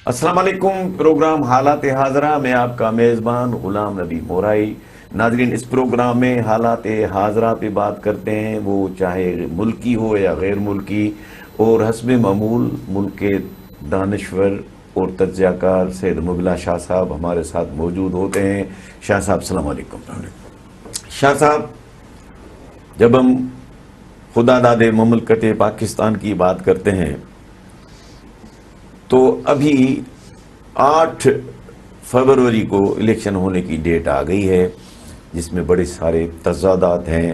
السلام علیکم، پروگرام حالات حاضرہ میں آپ کا میزبان غلام نبی مورائی۔ ناظرین، اس پروگرام میں حالات حاضرہ پہ بات کرتے ہیں، وہ چاہے ملکی ہو یا غیر ملکی، اور حسب معمول ملک کے دانشور اور تجزیہ کار سید مبلا شاہ صاحب ہمارے ساتھ موجود ہوتے ہیں۔ شاہ صاحب السلام علیکم۔ شاہ صاحب، جب ہم خدا داد مملکت پاکستان کی بات کرتے ہیں تو ابھی 8 فروری کو الیکشن ہونے کی ڈیٹ آ گئی ہے، جس میں بڑے سارے تضادات ہیں۔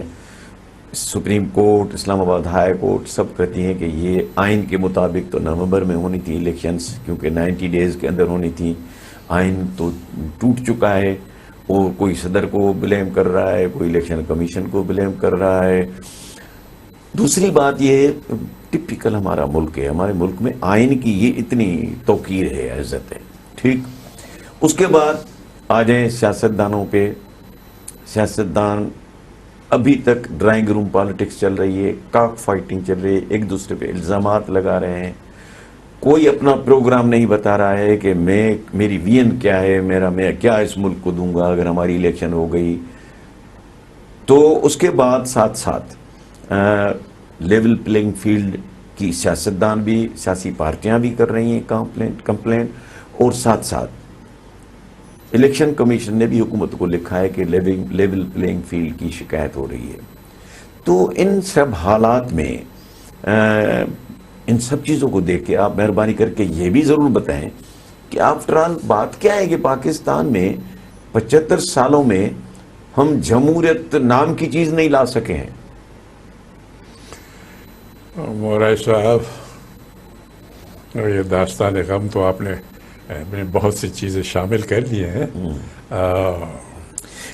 سپریم کورٹ، اسلام آباد ہائی کورٹ سب کہتی ہیں کہ یہ آئین کے مطابق تو نومبر میں ہونی تھی الیکشنز، کیونکہ 90 ڈیز کے اندر ہونی تھی۔ آئین تو ٹوٹ چکا ہے، اور کوئی صدر کو بلیم کر رہا ہے، کوئی الیکشن کمیشن کو بلیم کر رہا ہے۔ دوسری بات یہ ٹپیکل ہمارا ملک ہے، ہمارے ملک میں آئین کی یہ اتنی توقیر ہے، عزت ہے، ٹھیک۔ اس کے بعد آ جائیں سیاستدانوں پہ۔ سیاستدان ابھی تک ڈرائنگ روم پالیٹکس چل رہی ہے، کاک فائٹنگ چل رہی ہے، ایک دوسرے پہ الزامات لگا رہے ہیں۔ کوئی اپنا پروگرام نہیں بتا رہا ہے کہ میری وین کیا ہے، میں کیا اس ملک کو دوں گا اگر ہماری الیکشن ہو گئی۔ تو اس کے بعد ساتھ ساتھ لیول پلینگ فیلڈ کی سیاستدان بھی، سیاسی پارٹیاں بھی کر رہی ہیں کمپلین، اور ساتھ ساتھ الیکشن کمیشن نے بھی حکومت کو لکھا ہے کہ لیول پلینگ فیلڈ کی شکایت ہو رہی ہے۔ تو ان سب حالات میں ان سب چیزوں کو دیکھ کے آپ مہربانی کر کے یہ بھی ضرور بتائیں کہ آفٹر آل بات کیا ہے کہ پاکستان میں 75 سالوں میں ہم جمہوریت نام کی چیز نہیں لا سکے ہیں۔ مورائی صاحب، یہ داستان غم تو آپ نے بہت سی چیزیں شامل کر لی ہیں۔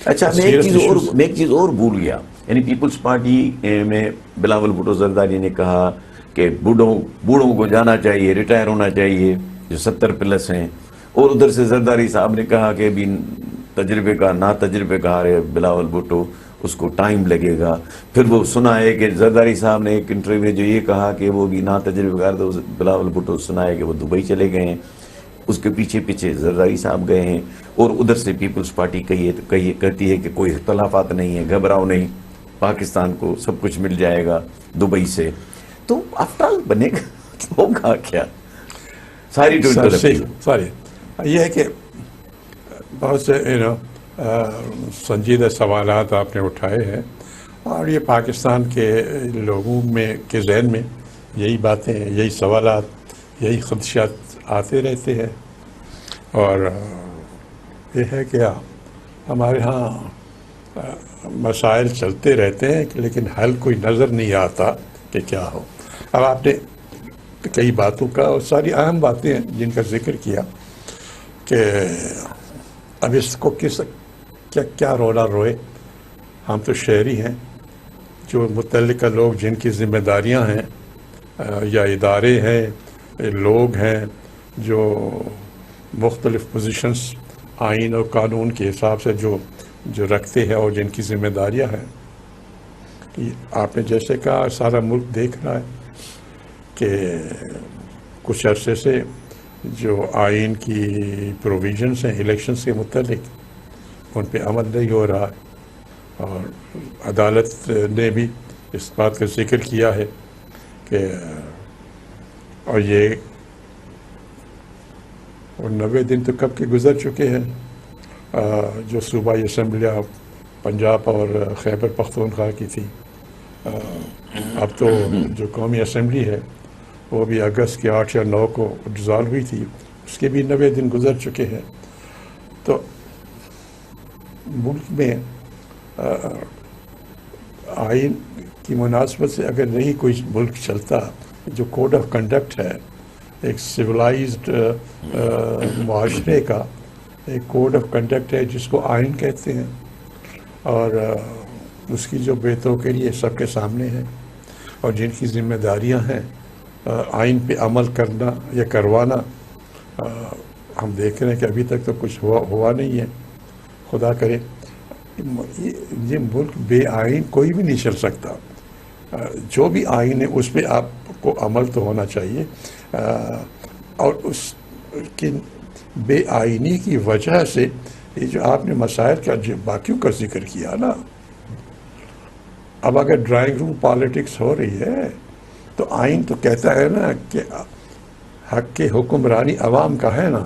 اچھا، میں ایک چیز اور بھول گیا، یعنی پیپلز پارٹی میں بلاول بھٹو زرداری نے کہا کہ بوڑھوں کو جانا چاہیے، ریٹائر ہونا چاہیے جو 70 پلس ہیں، اور ادھر سے زرداری صاحب نے کہا کہ بھی تجربے کا نا تجربے کار ہے بلاول بھٹو، اس کو ٹائم لگے گا۔ پھر وہ سنا ہے کہ زرداری صاحب نے ایک انٹرویو میں جو یہ کہا کہ وہ بھی نا تجربے کار، تو بلاول بھٹو سنا ہے کہ وہ دبئی چلے گئے ہیں، اس کے پیچھے زرداری صاحب گئے ہیں۔ اور ادھر سے پیپلز پارٹی کہتی ہے کہ کوئی اختلافات نہیں ہے، گھبراؤ نہیں، پاکستان کو سب کچھ مل جائے گا دبئی سے۔ تو آفٹر آل بنے گا ہوگا کیا؟ ساری یہ ہے کہ بہت سے سنجیدہ سوالات آپ نے اٹھائے ہیں، اور یہ پاکستان کے لوگوں کے ذہن میں یہی باتیں، یہی سوالات، یہی خدشات آتے رہتے ہیں۔ اور یہ ہے کہ ہمارے ہاں مسائل چلتے رہتے ہیں، لیکن حل کوئی نظر نہیں آتا کہ کیا ہو۔ اب آپ نے کئی باتوں کا، اور ساری اہم باتیں ہیں جن کا ذکر کیا، کہ اب اس کو کیا رونا روئے۔ ہم تو شہری ہیں، جو متعلقہ لوگ جن کی ذمہ داریاں ہیں، یا ادارے ہیں، لوگ ہیں جو مختلف پوزیشنز آئین اور قانون کے حساب سے جو رکھتے ہیں، اور جن کی ذمہ داریاں ہیں۔ آپ نے جیسے کہا، سارا ملک دیکھ رہا ہے کہ کچھ عرصے سے جو آئین کی پروویژنس ہیں الیکشنز کے متعلق، ان پہ عمل نہیں ہو رہا ہے۔ اور عدالت نے بھی اس بات کا ذکر کیا ہے کہ اور 90 دن تو کب کے گزر چکے ہیں، جو صوبائی اسمبلیاں پنجاب اور خیبر پختونخوا کی تھی۔ اب تو جو قومی اسمبلی ہے وہ بھی اگست کے 8 یا 9 کو ڈیزالو ہوئی تھی، اس کے بھی 90 دن گزر چکے ہیں۔ تو ملک میں آئین کی مناسبت سے اگر نہیں کوئی ملک چلتا، جو کوڈ آف کنڈکٹ ہے ایک سویلائزڈ معاشرے کا، ایک کوڈ آف کنڈکٹ ہے جس کو آئین کہتے ہیں، اور اس کی جو بے توقیری ہے سب کے سامنے ہے، اور جن کی ذمہ داریاں ہیں آئین پہ عمل کرنا یا کروانا، ہم دیکھ رہے ہیں کہ ابھی تک تو کچھ ہوا نہیں ہے۔ خدا کرے یہ ملک بے آئین کوئی بھی نہیں چل سکتا۔ جو بھی آئین ہے اس پہ آپ کو عمل تو ہونا چاہیے، اور کہ بے آئینی کی وجہ سے یہ جو آپ نے مسائل کا جو باقیوں کا ذکر کیا نا، اب اگر ڈرائنگ روم پالیٹکس ہو رہی ہے تو آئین تو کہتا ہے نا کہ حق کے حکمرانی عوام کا ہے نا.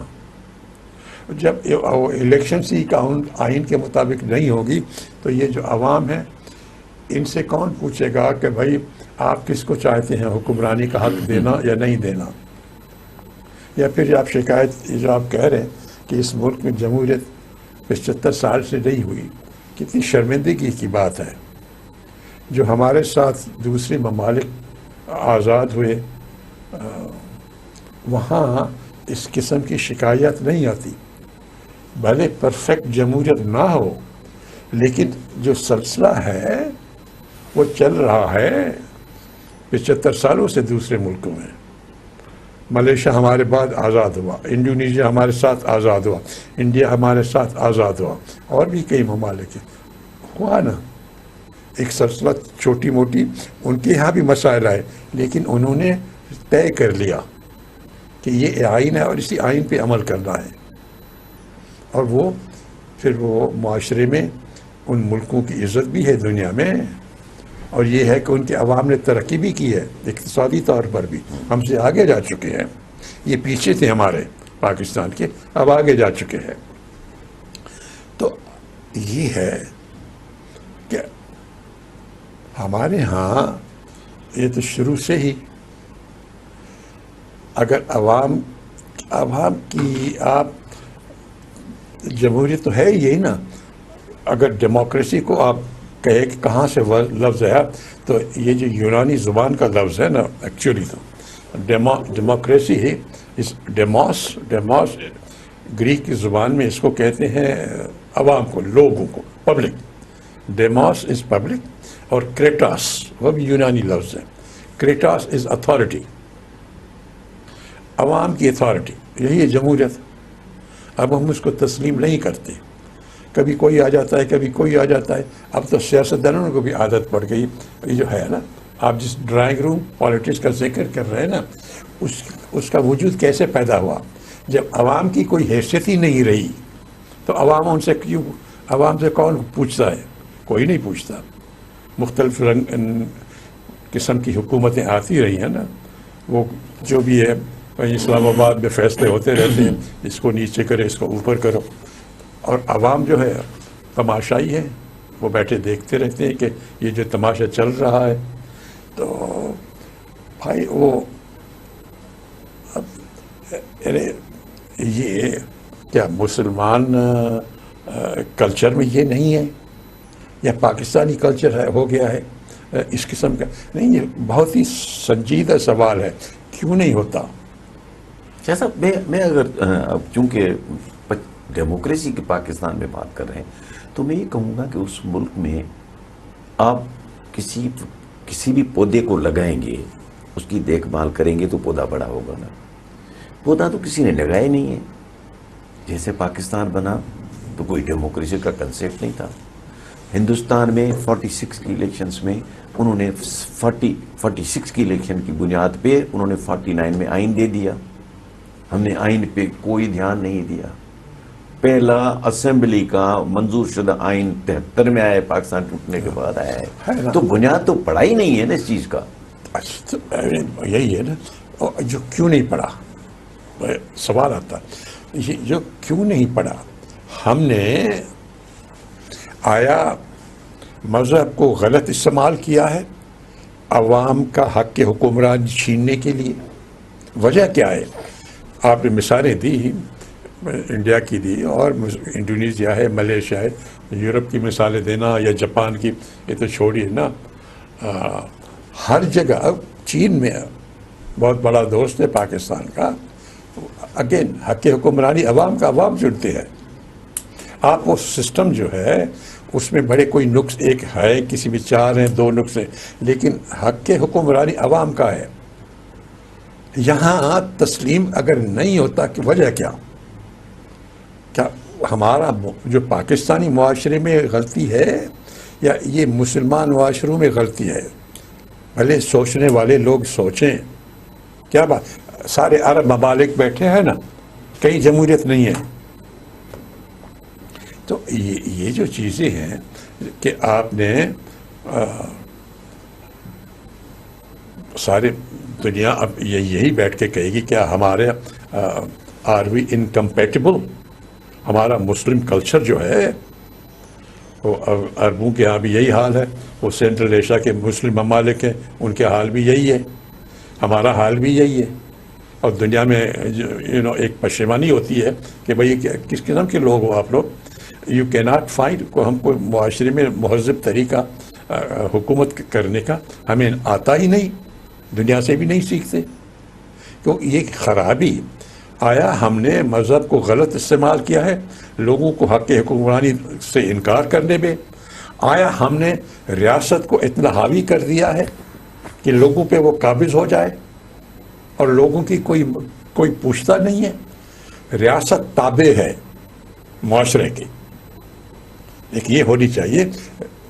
جب الیکشنز ہی آئین کے مطابق نہیں ہوگی تو یہ جو عوام ہے ان سے کون پوچھے گا کہ بھائی آپ کس کو چاہتے ہیں حکمرانی کا حق دینا یا نہیں دینا؟ یا پھر آپ شکایت جو آپ کہہ رہے ہیں کہ اس ملک میں جمہوریت 75 سال سے نہیں ہوئی، کتنی شرمندگی کی بات ہے. جو ہمارے ساتھ دوسرے ممالک آزاد ہوئے وہاں اس قسم کی شکایت نہیں آتی. بھلے پرفیکٹ جمہوریت نہ ہو لیکن جو سلسلہ ہے وہ چل رہا ہے 75 سالوں سے دوسرے ملکوں میں. ملیشیا ہمارے بعد آزاد ہوا، انڈونیشیا ہمارے ساتھ آزاد ہوا، انڈیا ہمارے ساتھ آزاد ہوا، اور بھی کئی ممالک ہیں. ہوا نا ایک سلسلہ، چھوٹی موٹی ان کے یہاں بھی مسائل آئے لیکن انہوں نے طے کر لیا کہ یہ آئین ہے اور اسی آئین پہ عمل کرنا ہے. اور وہ پھر وہ معاشرے میں ان ملکوں کی عزت بھی ہے دنیا میں، اور یہ ہے کہ ان کے عوام نے ترقی بھی کی ہے، اقتصادی طور پر بھی ہم سے آگے جا چکے ہیں. یہ پیچھے تھے ہمارے پاکستان کے، اب آگے جا چکے ہیں. تو یہ ہے کہ ہمارے ہاں یہ تو شروع سے ہی اگر عوام کی آپ جمہوریت تو ہے یہی نا. اگر ڈیموکریسی کو آپ کہے کہ کہاں سے لفظ ہے تو یہ جو یونانی زبان کا لفظ ہے نا، ایکچولی تو ڈیموکریسی ہی ڈیموس گریک کی زبان میں اس کو کہتے ہیں عوام کو، لوگوں کو، پبلک. ڈیموس از پبلک اور کریٹاس وہ بھی یونانی لفظ ہے. کریٹاس از اتھارٹی، عوام کی اتھارٹی، یہی ہے جمہوریت. اب ہم اس کو تسلیم نہیں کرتے، کبھی کوئی آ جاتا ہے کبھی کوئی آ جاتا ہے. اب تو سیاستدانوں کو بھی عادت پڑ گئی. یہ جو ہے نا، آپ جس ڈرائنگ روم پالیٹکس کا ذکر کر رہے ہیں نا، اس کا وجود کیسے پیدا ہوا؟ جب عوام کی کوئی حیثیت ہی نہیں رہی تو عوام سے کون پوچھتا ہے؟ کوئی نہیں پوچھتا. مختلف قسم کی حکومتیں آتی رہی ہیں نا، وہ جو بھی ہے اسلام آباد میں فیصلے ہوتے رہتے ہیں، اس کو نیچے کرے، اس کو اوپر کرو. اور عوام جو ہے تماشائی ہے، وہ بیٹھے دیکھتے رہتے ہیں کہ یہ جو تماشا چل رہا ہے. تو بھائی وہ یہ کیا مسلمان کلچر میں یہ نہیں ہے یا پاکستانی کلچر ہو گیا ہے اس قسم کا؟ نہیں، یہ بہت ہی سنجیدہ سوال ہے. کیوں نہیں ہوتا؟ جیسا میں اگر چونکہ ڈیموکریسی کے پاکستان میں بات کر رہے ہیں تو میں یہ کہوں گا کہ اس ملک میں آپ کسی بھی پودے کو لگائیں گے، اس کی دیکھ بھال کریں گے تو پودا بڑا ہوگا نا. پودا تو کسی نے لگایا نہیں ہے. جیسے پاکستان بنا تو کوئی ڈیموکریسی کا کنسیپٹ نہیں تھا. ہندوستان میں 46 کی الیکشنز میں انہوں نے 46 کی الیکشن کی بنیاد پہ انہوں نے 49 میں آئین دے دیا. ہم نے آئین پہ کوئی دھیان نہیں دیا. پہلا اسمبلی کا منظور شدہ آئین 73 میں آیا ہے، پاکستان ٹوٹنے کے بعد آیا ہے. تو بنیاد تو پڑا ہی نہیں ہے نا اس چیز کا. یہی ہے نا جو کیوں نہیں پڑا، سوال آتا ہے جو کیوں نہیں پڑا. ہم نے آیا مذہب کو غلط استعمال کیا ہے عوام کا حق کے حکمران چھیننے کے لیے؟ وجہ کیا ہے؟ آپ نے مثالیں دی، انڈیا کی دی، اور انڈونیشیا ہے، ملیشیا ہے. یورپ کی مثالیں دینا یا جاپان کی یہ تو چھوڑیے نا. ہر جگہ چین میں بہت بڑا دوست ہے پاکستان کا، اگین حق حکمرانی عوام کا، عوام چنتے ہیں. آپ وہ سسٹم جو ہے اس میں بڑے کوئی نقص ایک ہے، کسی میں 4 ہیں 2 نقص ہیں، لیکن حق حکمرانی عوام کا ہے. یہاں تسلیم اگر نہیں ہوتا کہ وجہ کیا ہمارا جو پاکستانی معاشرے میں غلطی ہے یا یہ مسلمان معاشروں میں غلطی ہے؟ بھلے سوچنے والے لوگ سوچیں. کیا بات، سارے عرب ممالک بیٹھے ہیں نا، کہیں جمہوریت نہیں ہے. تو یہ جو چیزیں ہیں کہ آپ نے سارے دنیا اب یہی بیٹھ کے کہے گی کیا ہمارے آر وی انکمپیٹیبل. ہمارا مسلم کلچر جو ہے وہ عربوں کے یہاں بھی یہی حال ہے, وہ سینٹرل ایشیا کے مسلم ممالک ہیں ان کے حال بھی یہی ہے, ہمارا حال بھی یہی ہے. اور دنیا میں ایک پشیمانی ہوتی ہے کہ بھئی کس قسم کے لوگ ہو آپ لوگ. یو کی ناٹ فائنڈ کو ہم کو معاشرے میں مہذب طریقہ حکومت کرنے کا ہمیں آتا ہی نہیں, دنیا سے بھی نہیں سیکھتے. تو یہ خرابی آیا ہم نے مذہب کو غلط استعمال کیا ہے لوگوں کو حق حکمرانی سے انکار کرنے میں, آیا ہم نے ریاست کو اتنا حاوی کر دیا ہے کہ لوگوں پہ وہ قابض ہو جائے اور لوگوں کی کوئی پوچھتا نہیں ہے. ریاست تابع ہے معاشرے کی, ایک یہ ہونی چاہیے.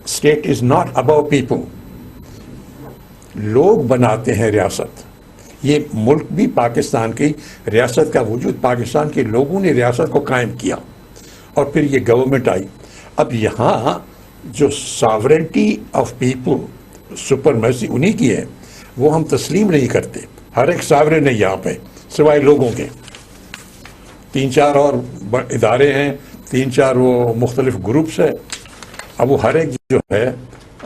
State is not above people, لوگ بناتے ہیں ریاست. یہ ملک بھی پاکستان کی ریاست کا وجود پاکستان کے لوگوں نے ریاست کو قائم کیا اور پھر یہ گورنمنٹ آئی. اب یہاں جو ساورنٹی آف پیپل سپرمیسی انہی کی ہے وہ ہم تسلیم نہیں کرتے. ہر ایک ساورن ہے یہاں پہ سوائے لوگوں کے. 3-4 اور ادارے ہیں, 3-4 وہ مختلف گروپس ہیں. اب وہ ہر ایک جو ہے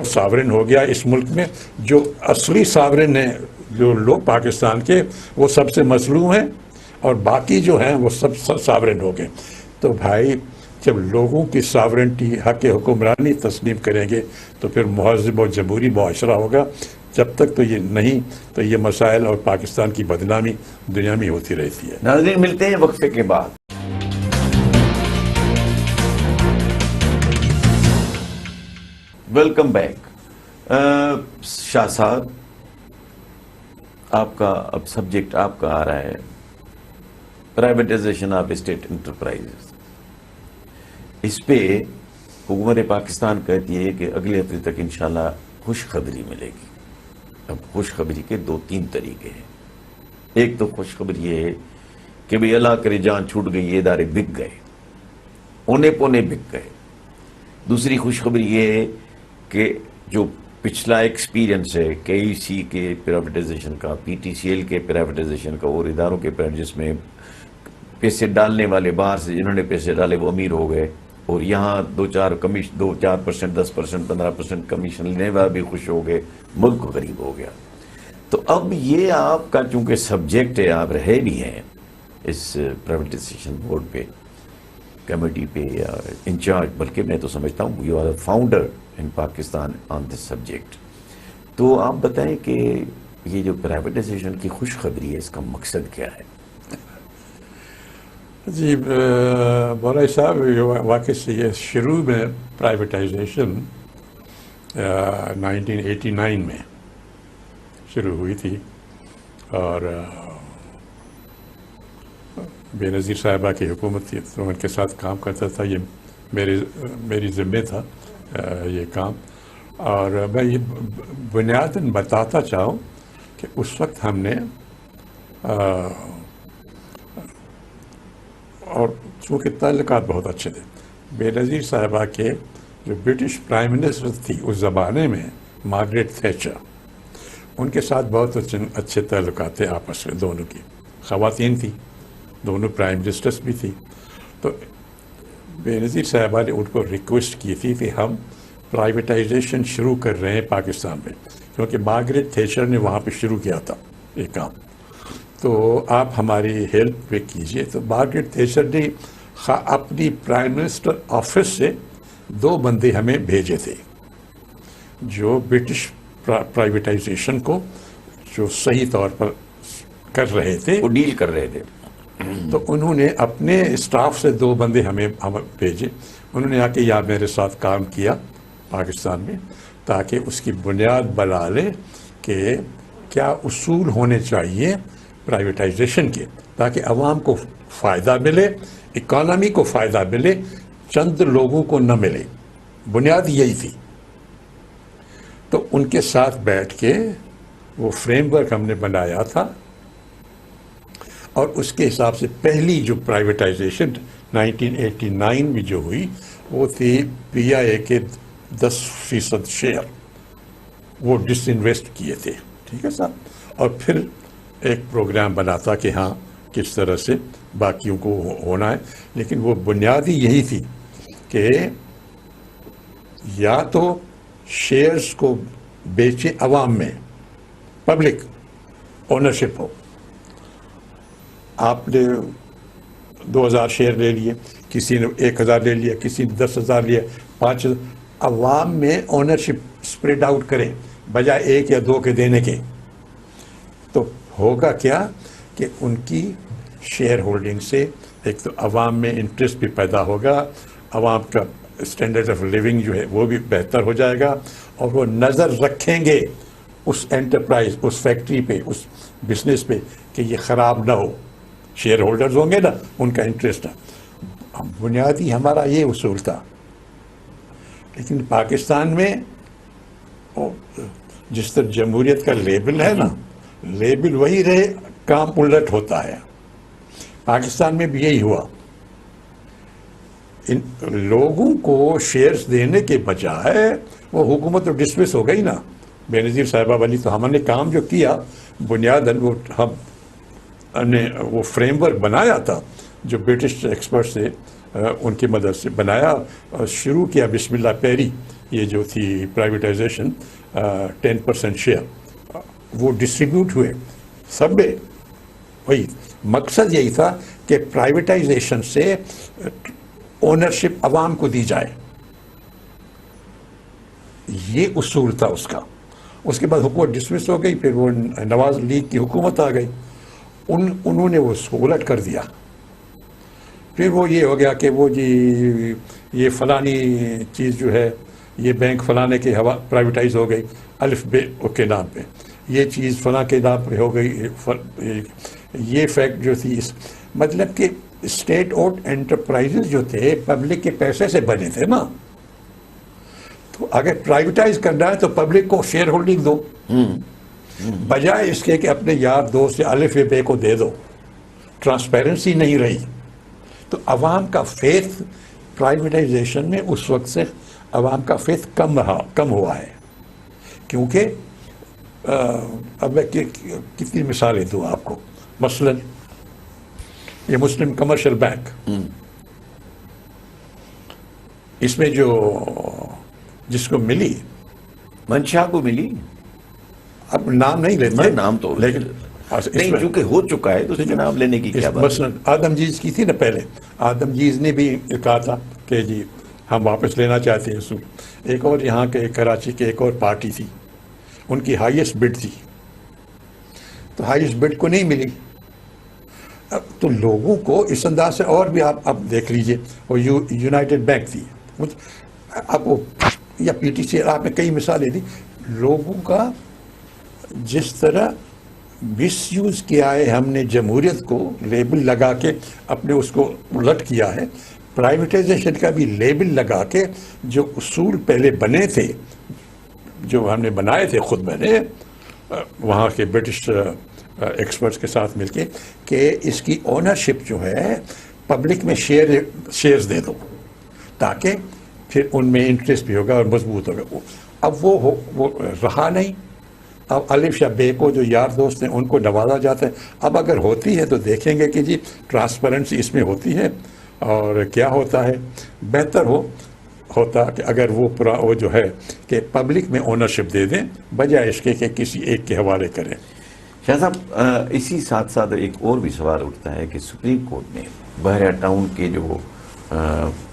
ساورن ہو گیا اس ملک میں. جو اصلی ساورن ہیں جو لوگ پاکستان کے وہ سب سے مظلوم ہیں اور باقی جو ہیں وہ سب ساورن ہو گئے. تو بھائی جب لوگوں کی ساورنٹی حق حکمرانی تسلیم کریں گے تو پھر مہذب اور جمہوری معاشرہ ہوگا. جب تک تو یہ نہیں تو یہ مسائل اور پاکستان کی بدنامی دنیا میں ہوتی رہتی ہے. ناظرین ملتے ہیں وقفے کے بعد. Welcome back. شاہ صاحب آپ کا اب سبجیکٹ آپ کا آ رہا ہے پرائیویٹائزیشن آف اسٹیٹ انٹرپرائز. اس پہ حکومت پاکستان کہتی ہے کہ اگلے ہفتے تک انشاءاللہ خوشخبری ملے گی. اب خوشخبری کے 2-3 طریقے ہیں. ایک تو خوشخبری یہ ہے کہ بھئی اللہ کرے جان چھوٹ گئی, یہ ادارے بک گئے, اونے پونے بک گئے. دوسری خوشخبری یہ ہے کہ جو پچھلا ایکسپیرینس ہے کے ای سی کے پرائیویٹائزیشن کا, پی ٹی سی ایل کے پرائیویٹائزیشن کا اور اداروں کے جس میں پیسے ڈالنے والے باہر سے جنہوں نے پیسے ڈالے وہ امیر ہو گئے اور یہاں 2-4% 10% 15% کمیشن لینے والے بھی خوش ہو گئے, ملک غریب ہو گیا. تو اب یہ آپ کا چونکہ سبجیکٹ ہے, آپ رہے بھی ہیں اس پرائیویٹائزیشن بورڈ پہ, کمیٹی پہ یا انچارج, بلکہ میں تو سمجھتا ہوں you are founder in Pakistan on this subject. تو آپ بتائیں کہ یہ جو پرائیویٹائزیشن کی خوشخبری ہے اس کا مقصد کیا ہے؟ جی بولا صاحب, واقعی سے یہ شروع میں پرائیویٹائزیشن 1989 میں شروع ہوئی تھی اور بے نظیر صاحبہ کی حکومت تھی تو ان کے ساتھ کام کرتا تھا. یہ میری ذمہ تھا یہ کام. اور میں یہ بنیاداً بتاتا چاہوں کہ اس وقت ہم نے اور چونکہ تعلقات بہت اچھے تھے. بے نظیر صاحبہ کے جو برٹش پرائم منسٹر تھی اس زمانے میں مارگریٹ تھیچر, ان کے ساتھ بہت اچھے تعلقات تھے آپس میں. دونوں کی خواتین تھیں, دونوں پرائم منسٹرس بھی تھی. تو بے نظیر صاحبہ نے ان کو ریکویسٹ کی تھی کہ ہم پرائیویٹائزیشن شروع کر رہے ہیں پاکستان میں, کیونکہ مارگریٹ تھیچر نے وہاں پہ شروع کیا تھا یہ کام, تو آپ ہماری ہیلپ پہ کیجئے. تو مارگریٹ تھیچر نے اپنی پرائم منسٹر آفس سے 2 بندے ہمیں بھیجے تھے جو برٹش پرائیویٹائزیشن کو جو صحیح طور پر کر رہے تھے, وہ ڈیل کر رہے تھے. تو انہوں نے اپنے اسٹاف سے 2 بندے ہمیں بھیجے. انہوں نے آ کے یہاں میرے ساتھ کام کیا پاکستان میں تاکہ اس کی بنیاد بنا لے کہ کیا اصول ہونے چاہیے پرائیویٹائزیشن کے تاکہ عوام کو فائدہ ملے, اکانومی کو فائدہ ملے, چند لوگوں کو نہ ملے. بنیاد یہی تھی. تو ان کے ساتھ بیٹھ کے وہ فریم ورک ہم نے بنایا تھا اور اس کے حساب سے پہلی جو پرائیویٹائزیشن 1989 میں جو ہوئی وہ تھی پی آئی اے کے 10% شیئر وہ ڈس انویسٹ کیے تھے، ٹھیک ہے صاحب، اور پھر ایک پروگرام بنا تھا کہ ہاں کس طرح سے باقیوں کو ہونا ہے، لیکن وہ بنیادی یہی تھی کہ یا تو شیئرز کو بیچے عوام میں، پبلک اونرشپ ہو، آپ نے 2000 شیئر لے لیے، کسی نے 1000 لے لیا، کسی نے 10,000 لیا، 5,000، عوام میں اونرشپ اسپریڈ آؤٹ کرے بجائے 1 یا 2 کے دینے کے، تو ہوگا کیا کہ ان کی شیئر ہولڈنگ سے ایک تو عوام میں انٹرسٹ بھی پیدا ہوگا، عوام کا اسٹینڈرڈ آف لیونگ جو ہے وہ بھی بہتر ہو جائے گا، اور وہ نظر رکھیں گے اس انٹرپرائز، اس فیکٹری پہ، اس بزنس پہ کہ یہ خراب نہ ہو، شیئر ہولڈرز ہوں گے نا، ان کا انٹرسٹ ہے۔ بنیادی ہمارا یہ اصول تھا، لیکن پاکستان میں جس طرح جمہوریت کا لیبل ہے نا، لیبل وہی رہے، کام الٹ ہوتا ہے۔ پاکستان میں بھی یہی ہوا، ان لوگوں کو شیئرز دینے کے بجائے وہ حکومت تو ڈسمس ہو گئی نا، بے نظیر صاحبہ بنی، تو ہم نے کام جو کیا بنیاداً وہ ہم نے وہ فریم ورک بنایا تھا جو برٹش ایکسپرٹ سے ان کی مدد سے بنایا، شروع کیا بسم اللہ پیری، یہ جو تھی پرائیویٹائزیشن 10% شیئر وہ ڈسٹریبیوٹ ہوئے سب میں، وہی مقصد یہی تھا کہ پرائیویٹائزیشن سے اونرشپ عوام کو دی جائے، یہ اصول تھا اس کا۔ اس کے بعد حکومت ڈسمس ہو گئی، پھر وہ نواز لیگ کی حکومت آ گئی، انہوں نے وہ اس کو الٹ کر دیا، پھر وہ یہ ہو گیا کہ وہ جی یہ فلانی چیز جو ہے یہ بینک فلانے کے پرائیویٹائز ہو گئی الف بے کے نام پہ، یہ چیز فلاں کے نام پہ ہو گئی، یہ فیکٹ جو تھی مطلب کہ اسٹیٹ اوڈ انٹرپرائزز جو تھے پبلک کے پیسے سے بنے تھے نا، تو اگر پرائیویٹائز کرنا ہے تو پبلک کو شیئر ہولڈنگ دو، بجائے اس کے کہ اپنے یار دوست یا الف بے کو دے دو، ٹرانسپیرنسی نہیں رہی۔ تو عوام کا فیتھ پرائیویٹائزیشن میں اس وقت سے عوام کا فیتھ کم ہوا ہے، کیونکہ اب میں کتنی مثالیں دوں آپ کو، مثلا یہ مسلم کمرشل بینک، اس میں جو جس کو ملی منشا کو ملی، اب نام نہیں لیتے، نام تو لیکن نہیں، چونکہ ہو چکا ہے تو اس میں نام لینے کی کیا بات؟ مثلا آدم جیز کی تھی نا پہلے، آدم جیز نے بھی کہا تھا کہ جی ہم واپس لینا چاہتے ہیں اصول۔ ایک اور یہاں کے کراچی کے ایک اور پارٹی تھی، ان کی ہائیسٹ بڈ تھی، تو ہائیسٹ بڈ کو نہیں ملی، تو لوگوں کو اس انداز سے، اور بھی آپ اب دیکھ لیجئے، وہ یونائٹڈ بینک تھی، اب وہ یا پی ٹی سی، آپ نے کئی مثالیں دی، لوگوں کا جس طرح مس یوز کیا ہے ہم نے جمہوریت کو، لیبل لگا کے اپنے اس کو الٹ کیا ہے، پرائیویٹائزیشن کا بھی لیبل لگا کے جو اصول پہلے بنے تھے، جو ہم نے بنائے تھے خود میں نے وہاں کے برٹش ایکسپرٹس کے ساتھ مل کے، کہ اس کی اونرشپ جو ہے پبلک میں شیئرز دے دو، تاکہ پھر ان میں انٹرسٹ بھی ہوگا اور مضبوط ہوگا۔ اب وہ رہا نہیں، اب الف یا بے کو جو یار دوست ہیں ان کو نوازا جاتا ہے۔ اب اگر ہوتی ہے تو دیکھیں گے کہ جی ٹرانسپیرنسی اس میں ہوتی ہے، اور کیا ہوتا ہے، بہتر ہوتا کہ اگر وہ جو ہے کہ پبلک میں اونرشپ دے دیں بجائے اس کے کہ کسی ایک کے حوالے کریں۔ شاہ صاحب، اسی ساتھ ساتھ ایک اور بھی سوال اٹھتا ہے کہ سپریم کورٹ نے بحریہ ٹاؤن کے جو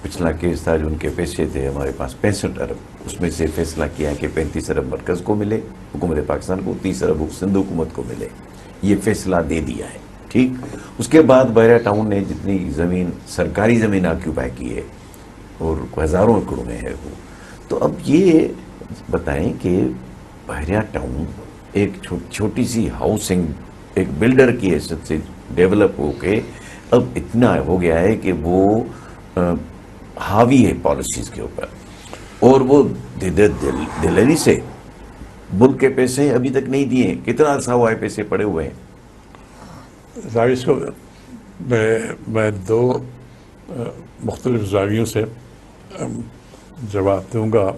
پچھلا کیس تھا، جو ان کے پیسے تھے ہمارے پاس 65 ارب، اس میں سے فیصلہ کیا ہے کہ 35 ارب مرکز کو ملے، حکومت پاکستان کو، 30 ارب سندھ حکومت کو ملے، یہ فیصلہ دے دیا ہے، ٹھیک۔ اس کے بعد بحریہ ٹاؤن نے جتنی زمین، سرکاری زمین آکیوپائی کی ہے اور ہزاروں ایکڑوں میں ہے وہ، تو اب یہ بتائیں کہ بحریہ ٹاؤن ایک چھوٹی سی ہاؤسنگ، ایک بلڈر کی حیثیت سے ڈیولپ ہو کے اب اتنا ہو گیا ہے کہ وہ حاوی ہے پالیسیز کے اوپر، اور وہ دہلی سے ملک کے پیسے ابھی تک نہیں دیے، کتنا عرصہ ہوا ہے پیسے پڑے ہوئے ہیں۔ زاویے کو میں دو مختلف زاویوں سے جواب دوں گا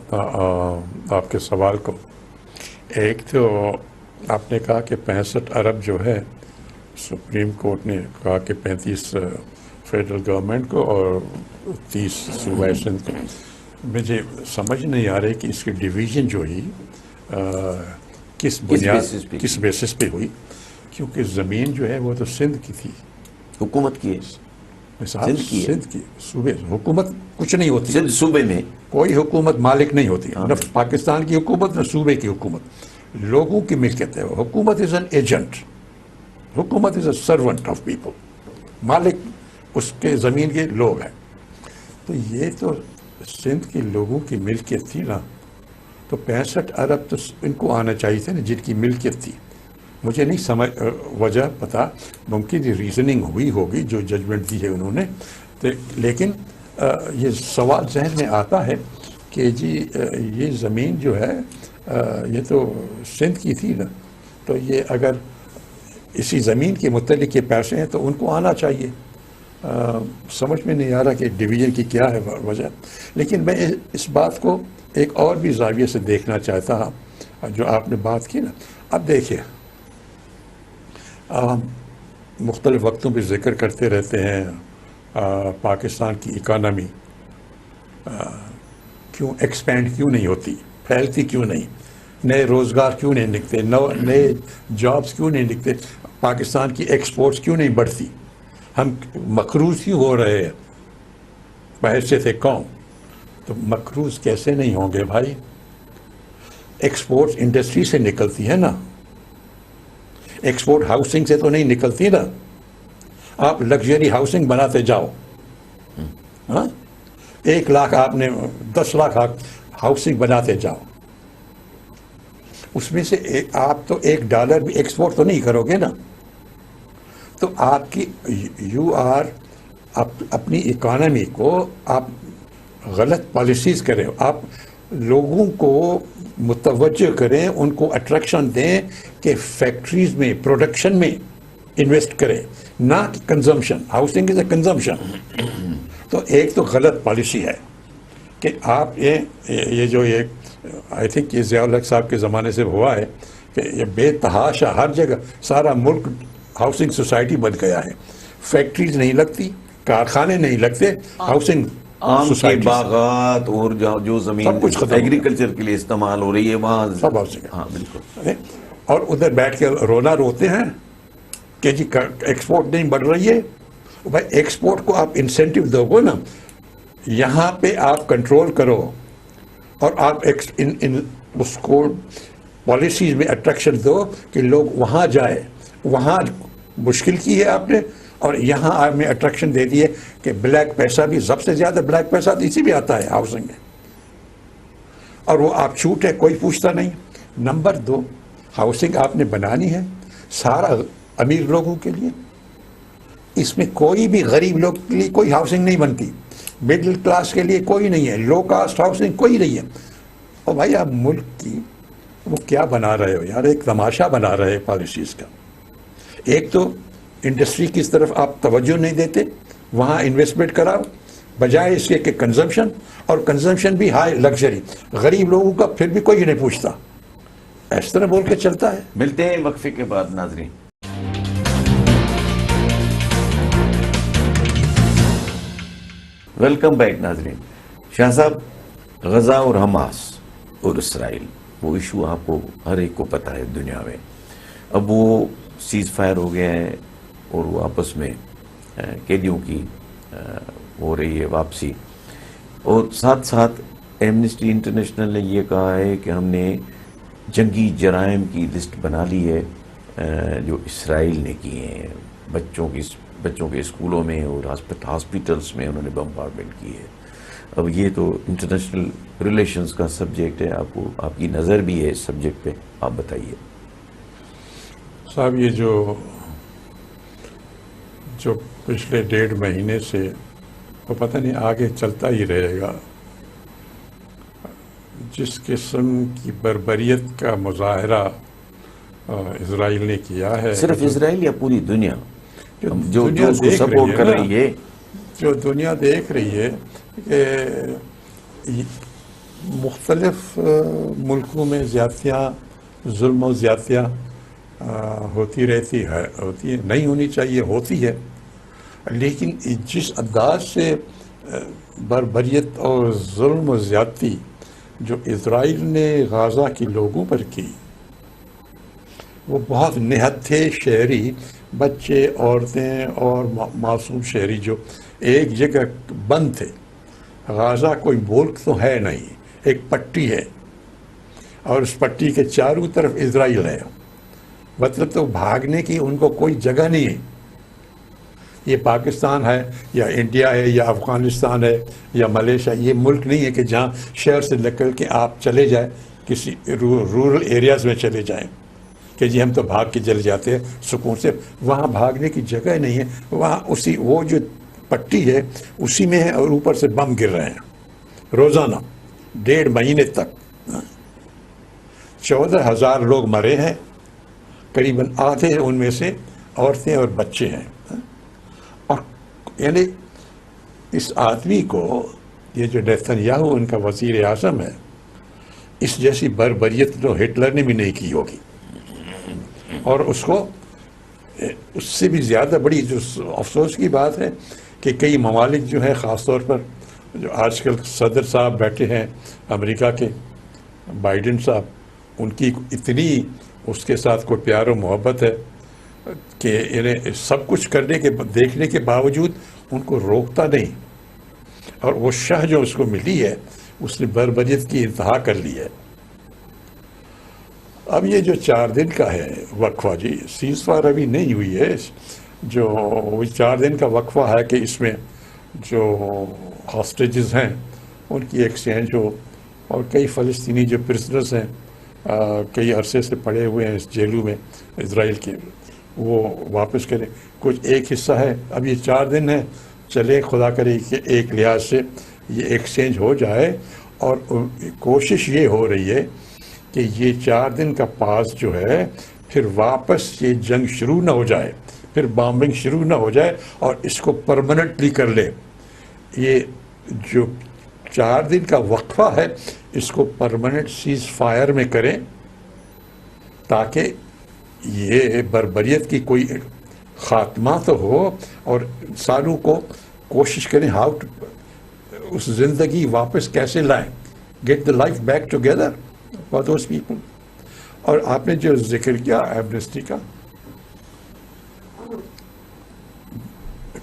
آپ کے سوال کو. ایک تو آپ نے کہا کہ 65 ارب جو ہے سپریم کورٹ نے کہا کہ 35 فیڈرل گورنمنٹ کو اور 30 صوبہ سندھ کو. مجھے سمجھ نہیں آ رہی کہ اس کی ڈویژن جو ہوئی کس بیسس پہ ہوئی، کیونکہ زمین جو ہے وہ تو سندھ کی تھی، حکومت کی ہے، سندھ کی صوبے حکومت کچھ نہیں ہوتی، سندھ صوبے میں کوئی حکومت مالک نہیں ہوتی، نہ پاکستان کی حکومت نہ صوبے کی حکومت، لوگوں کی ملکیت ہے. حکومت از این ایجنٹ، حکومت از اے سرونٹ آف پیپل، مالک اس کے زمین کے لوگ ہیں. تو یہ تو سندھ کے لوگوں کی ملکیت تھی نا، تو 65 ارب تو ان کو آنا چاہیے تھے نا جن کی ملکیت تھی. مجھے نہیں سمجھ وجہ پتا، ممکن یہ ریزننگ ہوئی ہوگی جو ججمنٹ دی ہے انہوں نے، لیکن یہ سوال ذہن میں آتا ہے کہ جی یہ زمین جو ہے یہ تو سندھ کی تھی نا، تو یہ اگر اسی زمین کے متعلق یہ پیسے ہیں تو ان کو آنا چاہیے. سمجھ میں نہیں آ رہا کہ ڈویژن کی کیا ہے وجہ. لیکن میں اس بات کو ایک اور بھی زاویے سے دیکھنا چاہتا ہوں جو آپ نے بات کی نا. اب دیکھیے، ہم مختلف وقتوں پہ ذکر کرتے رہتے ہیں پاکستان کی اکانومی کیوں ایکسپینڈ کیوں نہیں ہوتی، پھیلتی کیوں نہیں، نئے روزگار کیوں نہیں نکلتے، نئے جابس کیوں نہیں نکلتے، پاکستان کی ایکسپورٹس کیوں نہیں بڑھتی، ہم مقروض کیوں ہو رہے ہیں بحیثیت قوم. تو مقروض کیسے نہیں ہوں گے بھائی؟ ایکسپورٹس انڈسٹری سے نکلتی ہے نا، ایکسپورٹ ہاؤسنگ سے تو نہیں نکلتی نا. آپ لگژری ہاؤسنگ بناتے جاؤ، ہاں 1 لاکھ آپ نے 10 لاکھ ہاؤسنگ بناتے جاؤ، اس میں سے آپ تو $1 بھی ایکسپورٹ تو نہیں کرو گے نا. تو آپ کی یو آر اپنی اکانومی کو آپ غلط پالیسیز کریں، آپ لوگوں کو متوجہ کریں، ان کو اٹریکشن دیں کہ فیکٹریز میں پروڈکشن میں انویسٹ کریں، نہ کہ کنزمپشن. ہاؤسنگ از اے کنزمپشن. تو ایک تو غلط پالیسی ہے کہ آپ یہ جو آئی تھنک یہ ضیاء الحق صاحب کے زمانے سے ہوا ہے کہ یہ بے تحاشا ہر جگہ سارا ملک ہاؤسنگ سوسائٹی بن گیا ہے. فیکٹریز نہیں لگتی، کارخانے نہیں لگتے، ہاؤسنگ عام کے باغات اور جو زمین ایگریکلچر کے لیے استعمال ہو رہی ہے وہاں سب ہاؤسنگ ہے. ہاں بالکل. اور ادھر بیٹھ کے رونا روتے ہیں کہ جی ایکسپورٹ نہیں بڑھ رہی ہے. بھائی ایکسپورٹ کو آپ انسینٹیو دو گے نا، یہاں پہ آپ کنٹرول کرو اور آپ اس کو پالیسیز میں اٹریکشن دو کہ لوگ وہاں جائے. وہاں مشکل کی ہے آپ نے، اور یہاں آپ نے اٹریکشن دے دی ہے کہ بلیک پیسہ بھی، سب سے زیادہ بلیک پیسہ اسی بھی آتا ہے ہاؤسنگ میں، اور وہ آپ چھوٹ ہے کوئی پوچھتا نہیں. نمبر 2، ہاؤسنگ آپ نے بنانی ہے سارا امیر لوگوں کے لیے، اس میں کوئی بھی غریب لوگ کے لیے کوئی ہاؤسنگ نہیں بنتی، مڈل کلاس کے لیے کوئی نہیں ہے، لو کاسٹ ہاؤسنگ کوئی نہیں ہے. اور بھائی آپ ملک کی وہ کیا بنا رہے ہو یار، ایک تماشا بنا رہے ہیں پالیسیز کا. ایک تو انڈسٹری کی طرف آپ توجہ نہیں دیتے، وہاں انویسٹمنٹ کراؤ بجائے اس کے کہ کنزمپشن، اور کنزمپشن بھی ہائی لگژری، غریب لوگوں کا پھر بھی کوئی نہیں پوچھتا. اس طرح بول کے چلتا ہے. ملتے ہیں وقفے کے بعد ناظرین. ویلکم بیک ناظرین. شاہ صاحب، غزہ اور حماس اور اسرائیل، وہ ایشو آپ کو ہر ایک کو پتہ ہے دنیا میں. اب وہ سیز فائر ہو گیا ہے اور وہ آپس میں قیدیوں کی ہو رہی ہے واپسی، اور ساتھ ساتھ ایمنسٹی انٹرنیشنل نے یہ کہا ہے کہ ہم نے جنگی جرائم کی لسٹ بنا لی ہے جو اسرائیل نے کیے ہیں. بچوں کے اسکولوں میں اور ہاسپٹلس میں انہوں نے بمبارڈمنٹ کی ہے. اب یہ تو انٹرنیشنل ریلیشنز کا سبجیکٹ ہے، آپ کی نظر بھی ہے اس سبجیکٹ پہ، آپ بتائیے. صاحب یہ جو پچھلے 1.5 مہینے سے وہ پتہ نہیں آگے چلتا ہی رہے گا، جس قسم کی بربریت کا مظاہرہ اسرائیل نے کیا ہے. صرف اسرائیل یا پوری دنیا؟ جو اس کو سپورٹ کر رہی ہے، جو دنیا دیکھ رہی ہے کہ مختلف ملکوں میں زیادتیاں، ظلم و زیادتیاں ہوتی رہتی ہے، نہیں ہونی چاہیے، ہوتی ہے، لیکن جس انداز سے بربریت اور ظلم و زیادتی جو اسرائیل نے غزہ کے لوگوں پر کی، وہ بہت نہتھے شہری، بچے، عورتیں اور معصوم شہری جو ایک جگہ بند تھے. غزہ کوئی ملک تو ہے نہیں، ایک پٹی ہے، اور اس پٹی کے چاروں طرف اسرائیل ہے. مطلب تو بھاگنے کی ان کو کوئی جگہ نہیں ہے. یہ پاکستان ہے یا انڈیا ہے یا افغانستان ہے یا ملیشیا، یہ ملک نہیں ہے کہ جہاں شہر سے نکل کے آپ چلے جائیں، کسی رورل ایریاز میں چلے جائیں کہ جی ہم تو بھاگ کے چلے جاتے ہیں سکون سے. وہاں بھاگنے کی جگہ نہیں ہے. وہاں وہ جو پٹی ہے اسی میں ہے، اور اوپر سے بم گر رہے ہیں روزانہ 1.5 مہینے تک. 14,000 لوگ مرے ہیں، قریباً آدھے ان میں سے عورتیں اور بچے ہیں. اور یعنی اس آدمی کو، یہ جو نیتن یاہو ان کا وزیر اعظم ہے، اس جیسی بربریت تو ہٹلر نے بھی نہیں کی ہوگی. اور اس کو اس سے بھی زیادہ بڑی جو افسوس کی بات ہے کہ کئی ممالک جو ہیں، خاص طور پر جو آج کل صدر صاحب بیٹھے ہیں امریکہ کے، بائیڈن صاحب، ان کی اتنی اس کے ساتھ کوئی پیار و محبت ہے کہ انہیں سب کچھ کرنے کے دیکھنے کے باوجود ان کو روکتا نہیں. اور وہ شہ جو اس کو ملی ہے، اس نے بربریت کی انتہا کر لی ہے. اب یہ جو 4 دن کا ہے وقفہ، جی سیز فائر ابھی نہیں ہوئی ہے، جو 4 دن کا وقفہ ہے کہ اس میں جو ہاسٹیجز ہیں ان کی ایکسچینج ہو، اور کئی فلسطینی جو پرسنرز ہیں کئی عرصے سے پڑے ہوئے ہیں اس جیلوں میں اسرائیل کے، وہ واپس کریں. کچھ ایک حصہ ہے. اب یہ 4 دن ہے، چلے خدا کرے کہ ایک لحاظ سے یہ ایکسچینج ہو جائے. اور کوشش یہ ہو رہی ہے کہ یہ 4 دن کا پاس جو ہے پھر واپس یہ جنگ شروع نہ ہو جائے، پھر بامبنگ شروع نہ ہو جائے، اور اس کو پرماننٹلی کر لے. یہ جو 4 دن کا وقفہ ہے اس کو پرماننٹ سیز فائر میں کریں، تاکہ یہ بربریت کی کوئی خاتمہ تو ہو، اور انسانوں کو کوشش کریں اس زندگی واپس کیسے لائیں، get the life back together for those people. اور آپ نے جو ذکر کیا ایمنسٹی کا،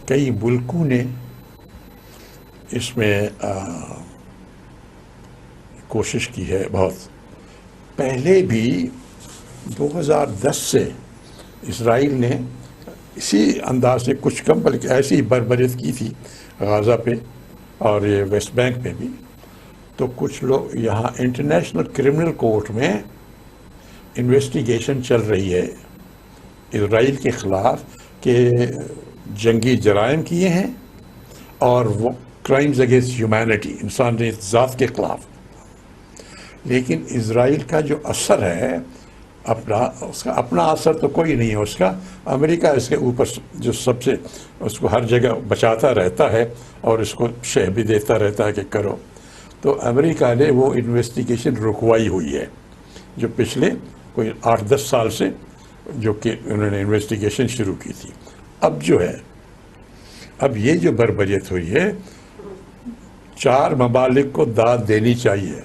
کئی ملکوں نے اس میں کوشش کی ہے بہت. پہلے بھی 2010 سے اسرائیل نے اسی انداز سے کچھ کم بلکہ ایسی بربریت کی تھی غزہ پہ اور یہ ویسٹ بینک پہ بھی. تو کچھ لوگ یہاں انٹرنیشنل کرمنل کورٹ میں انویسٹیگیشن چل رہی ہے اسرائیل کے خلاف کہ جنگی جرائم کیے ہیں اور وہ کرائمز اگینسٹ ہیومینٹی، انسانی ذات کے خلاف. لیکن اسرائیل کا جو اثر ہے اس کا اپنا اثر تو کوئی نہیں ہے اس کا. امریکہ اس کے اوپر جو سب سے اس کو ہر جگہ بچاتا رہتا ہے اور اس کو شہ بھی دیتا رہتا ہے کہ کرو. تو امریکہ نے وہ انویسٹیگیشن رکوائی ہوئی ہے جو پچھلے کوئی 8-10 سال سے جو کہ انہوں نے انویسٹیگیشن شروع کی تھی. اب جو ہے، اب یہ جو بربریت ہوئی ہے، 4 ممالک کو داد دینی چاہیے،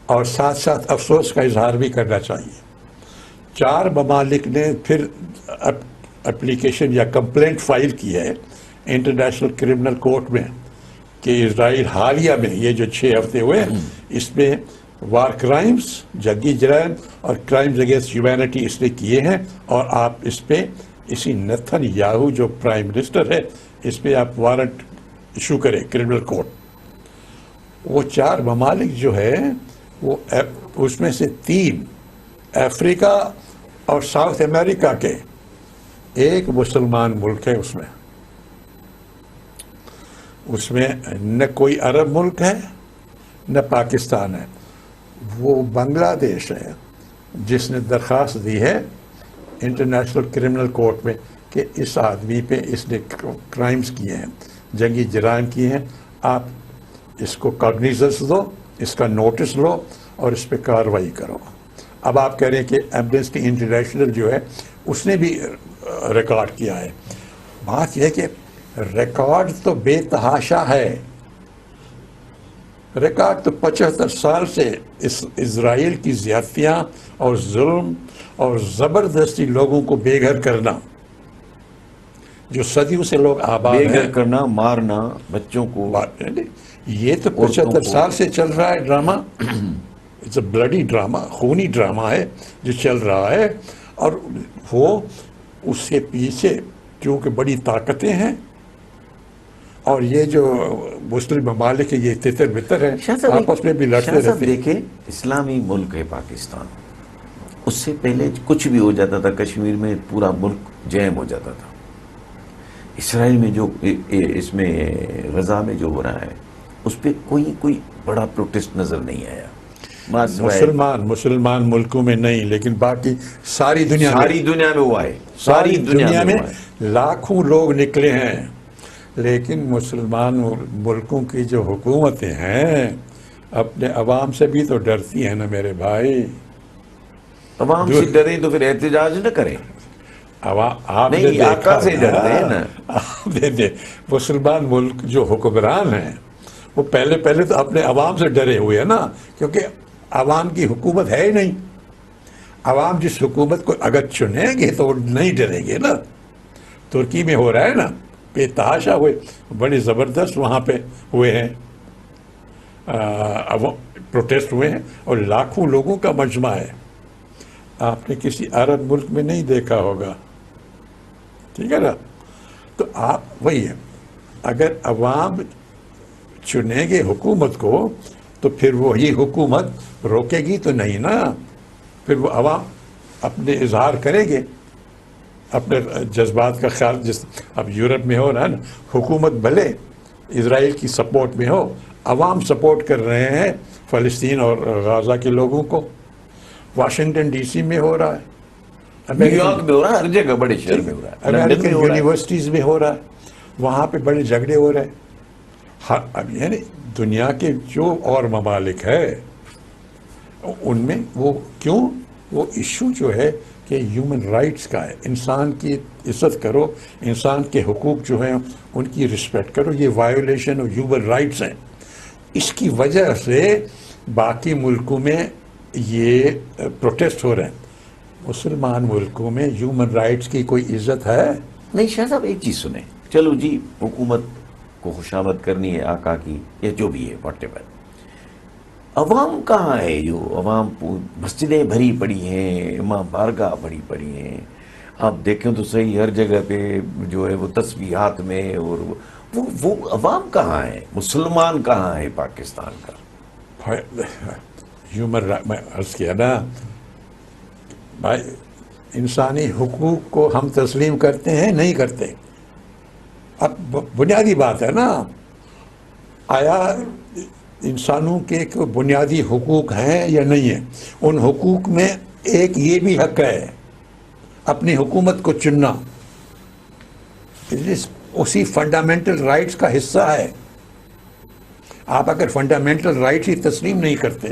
اور ساتھ ساتھ افسوس کا اظہار بھی کرنا چاہیے. 4 ممالک نے پھر اپلیکیشن یا کمپلینٹ فائل کی ہے انٹرنیشنل کرمنل کورٹ میں کہ اسرائیل حالیہ میں یہ جو 6 ہفتے ہوئے اس میں وار کرائمز، جنگی جرائم اور کرائمز اگینسٹ ہیومینٹی اس نے کیے ہیں، اور آپ اس پہ اسی نیتن یاہو جو پرائم منسٹر ہے اس پہ آپ وارنٹ ایشو کریں کرمنل کورٹ. وہ 4 ممالک جو ہے وہ اس میں سے 3 افریقہ اور ساؤتھ امریکہ کے، ایک مسلمان ملک ہے اس میں نہ کوئی عرب ملک ہے نہ پاکستان ہے. وہ بنگلہ دیش ہے جس نے درخواست دی ہے انٹرنیشنل کرمنل کورٹ میں کہ اس آدمی پہ اس نے کرائمز کیے ہیں، جنگی جرائم کیے ہیں، آپ اس کو کاگنیزنس دو، اس کا نوٹس لو اور اس پہ کارروائی کرو۔ اب آپ کہہ رہے ہیں کہ ایمنسٹی انٹرنیشنل جو ہے اس نے بھی ریکارڈ کیا ہے۔ بات یہ ہے کہ ریکارڈ تو بے تحاشا ہے، ریکارڈ تو 75 سال سے اسرائیل کی زیادتیاں اور ظلم اور زبردستی لوگوں کو بے گھر کرنا، جو صدیوں سے لوگ آباد بے ہیں، گھر کرنا، مارنا بچوں کو، یہ تو 75 سال سے چل رہا ہے drama. It's a bloody drama, خونی ڈرامہ ہے جو چل رہا ہے، اور وہ اس کے پیچھے کیونکہ بڑی طاقتیں ہیں، اور یہ جو مسلم ممالک ہیں یہ تتر بتر ہیں، آپس میں بھی لڑتے رہتے ہیں۔ دیکھیں اسلامی ملک ہے پاکستان، اس سے پہلے کچھ بھی ہو جاتا تھا کشمیر میں پورا ملک جیم ہو جاتا تھا۔ اسرائیل میں جو اس میں غزہ میں جو ہو رہا ہے اس پہ کوئی بڑا پروٹیسٹ نظر نہیں آیا۔ مسلمان ملکوں میں نہیں، لیکن باقی ساری دنیا میں ہوا ہے، ساری دنیا میں لاکھوں لوگ نکلے ہیں، لیکن مسلمان ملکوں کی جو حکومتیں ہیں اپنے عوام سے بھی تو ڈرتی ہیں نا میرے بھائی۔ عوام سے ڈریں تو پھر احتجاج نہ کریں۔ آپ نے نہیں، آقا سے ڈرتے ہیں نا۔ آپ نے مسلمان ملک جو حکمران ہیں وہ پہلے تو اپنے عوام سے ڈرے ہوئے ہیں نا، کیونکہ عوام کی حکومت ہے ہی نہیں۔ عوام جس حکومت کو اگر چنیں گے تو وہ نہیں ڈریں گے نا۔ ترکی میں ہو رہا ہے نا، بے تحاشا ہوئے، بڑے زبردست وہاں پہ ہوئے ہیں، پروٹیسٹ ہوئے ہیں، اور لاکھوں لوگوں کا مجمع ہے۔ آپ نے کسی عرب ملک میں نہیں دیکھا ہوگا، ٹھیک ہے نا؟ تو آپ وہی ہے، اگر عوام چنیں گے حکومت کو تو پھر وہی حکومت روکے گی تو نہیں نا، پھر وہ عوام اپنے اظہار کریں گے اپنے جذبات کا خیال۔ اب یورپ میں ہو رہا ہے نا، حکومت بھلے اسرائیل کی سپورٹ میں ہو، عوام سپورٹ کر رہے ہیں فلسطین اور غزہ کے لوگوں کو۔ واشنگٹن ڈی سی میں ہو رہا ہے، نیو یارک میں ہو رہا ہے، ہر جگہ بڑے شہر میں ہو رہا ہے، لندن امریکن میں ہو رہا ہے۔ یونیورسٹیز میں ہو رہا ہے، وہاں پہ بڑے جھگڑے ہو رہے ہیں۔ اب یعنی دنیا کے جو اور ممالک ہے ان میں وہ کیوں وہ ایشو جو ہے کہ ہیومن رائٹس کا ہے، انسان کی عزت کرو، انسان کے حقوق جو ہیں ان کی رسپیکٹ کرو، یہ وائیولیشن آف ہیومن رائٹس ہیں۔ اس کی وجہ سے باقی ملکوں میں یہ پروٹیسٹ ہو رہے ہیں۔ مسلمان ملکوں میں ہیومن رائٹس کی کوئی عزت ہے؟ نہیں شاہ صاحب، ایک چیز سنیں، چلو جی حکومت کو خوشامد کرنی ہے آقا کی یا جو بھی ہے واٹ ایور، عوام کہاں ہے؟ جو عوام مسجدیں بھری پڑی ہیں، امام بارگاہ بھری پڑی ہیں، آپ دیکھیں تو صحیح ہر جگہ پہ جو ہے وہ تسبیحات میں، اور وہ عوام کہاں ہے؟ مسلمان کہاں ہے پاکستان کا؟ ہیومن میں عرض کیا نا بھائی، انسانی حقوق کو ہم تسلیم کرتے ہیں نہیں کرتے؟ اب بنیادی بات ہے نا، آیا انسانوں کے بنیادی حقوق ہیں یا نہیں ہیں؟ ان حقوق میں ایک یہ بھی حق ہے اپنی حکومت کو چننا، اسی فنڈامنٹل رائٹس کا حصہ ہے۔ آپ اگر فنڈامنٹل رائٹس ہی تسلیم نہیں کرتے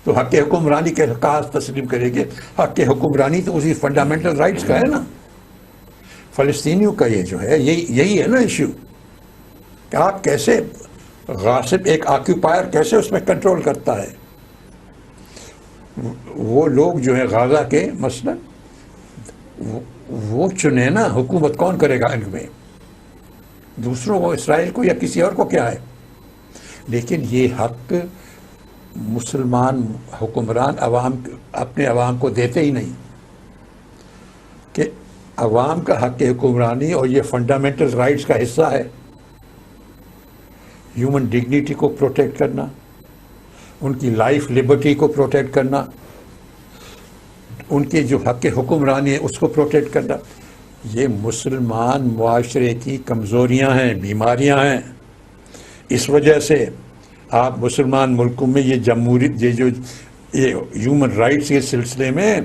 تو حق حکمرانی کے کہاں تسلیم کریں گے؟ حق حکمرانی تو اسی فنڈامنٹل رائٹس کا ہے نا۔ فلسطینیوں کا یہ جو ہے یہی ہے نا ایشو، کہ آپ کیسے غاصب ایک آکیوپائر کیسے اس میں کنٹرول کرتا ہے۔ وہ لوگ جو ہیں غزہ کے مثلا وہ چنے نا، حکومت کون کرے گا ان میں؟ دوسروں کو، اسرائیل کو یا کسی اور کو کیا ہے؟ لیکن یہ حق مسلمان حکمران اپنے عوام کو دیتے ہی نہیں، کہ عوام کا حق حکمرانی اور یہ فنڈامنٹل رائٹس کا حصہ ہے، ہیومن ڈگنیٹی کو پروٹیکٹ کرنا، ان کی لائف لبرٹی کو پروٹیکٹ کرنا، ان کے جو حق حکمرانی ہے اس کو پروٹیکٹ کرنا۔ یہ مسلمان معاشرے کی کمزوریاں ہیں، بیماریاں ہیں۔ اس وجہ سے آپ مسلمان ملکوں میں یہ ہیومن رائٹس کے سلسلے میں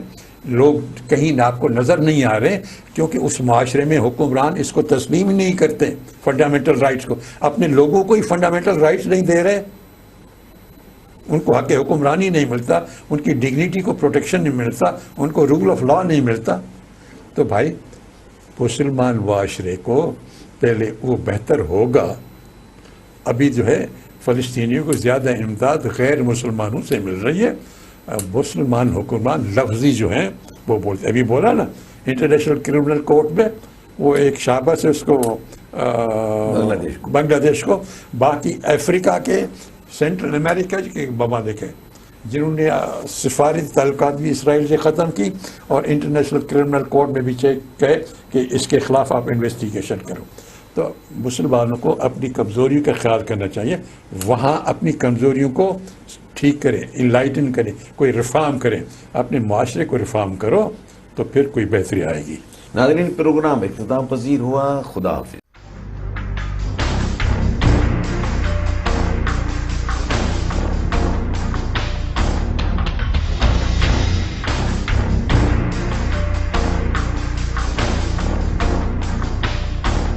لوگ کہیں آپ کو نظر نہیں آ رہے کیونکہ اس معاشرے میں حکمران اس کو تسلیم ہی نہیں کرتے فنڈامنٹل رائٹس کو. اپنے لوگوں کو ہی فنڈامنٹل رائٹس نہیں دے رہے, ان کو حق حکمرانی نہیں ملتا, ان کی ڈگنیٹی کو پروٹیکشن نہیں ملتا, ان کو رول آف لا نہیں ملتا. تو بھائی مسلمان معاشرے کو پہلے وہ بہتر ہوگا. ابھی جو ہے فلسطینیوں کو زیادہ امداد غیر مسلمانوں سے مل رہی ہے. مسلمان حکمران لفظی جو ہیں وہ بولتے, ابھی بولا نا انٹرنیشنل کرمنل کورٹ میں وہ ایک شاباش ہے اس کو بنگلہ دیش کو, باقی افریقہ کے سینٹرل امریکہ کے ممالک ہیں جنہوں نے سفارتی تعلقات بھی اسرائیل سے ختم کی اور انٹرنیشنل کرمنل کورٹ میں بھی کہے کہ اس کے خلاف آپ انویسٹیگیشن کرو. تو مسلمانوں کو اپنی کمزوریوں کا خیال کرنا چاہیے, وہاں اپنی کمزوریوں کو ٹھیک کریں, انلائٹن کریں, کوئی ریفارم کریں, اپنے معاشرے کو ریفارم کرو تو پھر کوئی بہتری آئے گی. ناظرین, پروگرام اختتام پذیر ہوا. خدا حافظ.